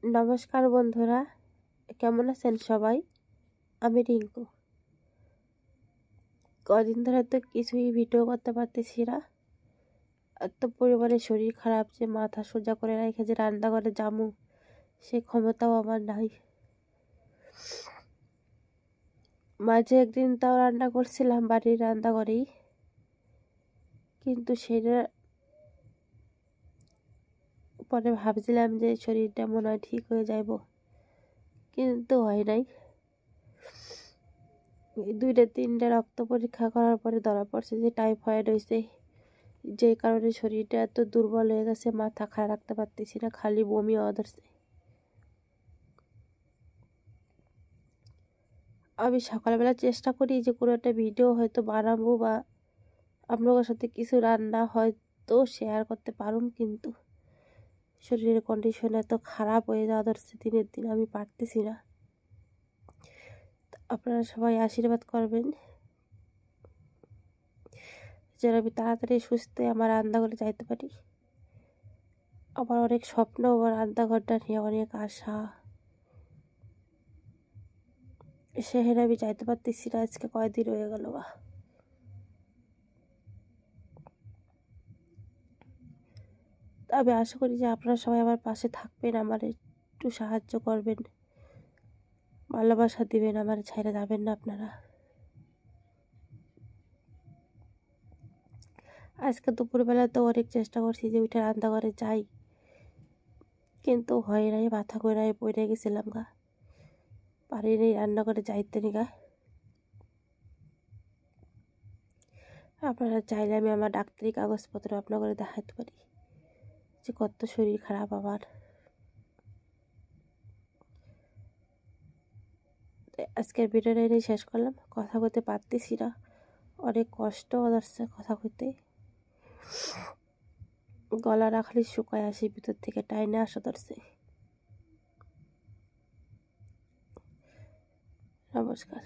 নমস্কার বন্ধুরা, কেমন আছেন সবাই? আমি রিঙ্কু। কদিন ধরে তো কিছুই ভিডিও করতে পারতেছি না। এত পরিমাণে শরীর খারাপ যে মাথা সোজা করে রেখে যে রান্নাঘরে যামু সে ক্ষমতাও আমার নাই। মাঝে একদিন তাও রান্না করছিলাম বাড়ির রান্নাঘরেই, কিন্তু সেটা পরে ভাবছিলাম যে শরীরটা মনে হয় ঠিক হয়ে যাইব, কিন্তু হয় নাই। 2-3টা রক্ত পরীক্ষা করার পরে ধরা পড়ছে যে টাইফয়েড হয়েছে, যে কারণে শরীরটা এত দুর্বল হয়ে গেছে, মাথা খারাপ রাখতে পারতেছি না, খালি বমি ধরছে। আমি সকালবেলা চেষ্টা করি যে কোনো একটা ভিডিও হয়তো বানাবো বা আপনাদের সাথে কিছু রান্না হয়তো শেয়ার করতে পারুম, কিন্তু শরীরের কন্ডিশন এত খারাপ হয়ে যাওয়া ধরছে দিনের দিন, আমি পারতেছি না। আপনারা সবাই আশীর্বাদ করবেন যেন আমি তাড়াতাড়ি সুস্থ আমার রান্নাঘরে যাইতে পারি। আমার অনেক স্বপ্ন, আমার রান্নাঘরটা নিয়ে অনেক আশা, সেখানে আমি যাইতে পারতেছি না। আজকে কয়দিন হয়ে গেল বা। আমি আশা করি যে আপনারা সবাই আমার পাশে থাকবেন, আমার একটু সাহায্য করবেন, ভালোবাসা দিবেন, আমার ছেড়ে যাবেন না আপনারা। আজকে দুপুরবেলা তো অনেক চেষ্টা করছি যে উঠে রান্নাঘরে যাই, কিন্তু হয় নাই, মাথা ঘুরায় পড়ে গেছিলাম গা, পারিনি রান্নাঘরে যাইতে নি গা। আপনারা চাইলে আমি আমার ডাক্তারি কাগজপত্র আপনাদের দেখাতে পারি যে কত শরীর খারাপ আমার। আজকের ভিডিওটা নিয়ে শেষ করলাম। কথা কইতে পারতেছি না, অনেক কষ্ট হচ্ছে কথা কইতে, গলা রাখলে শুকায় আসি, ভিতর থেকে টাইনে আসা ধরছে। নমস্কার।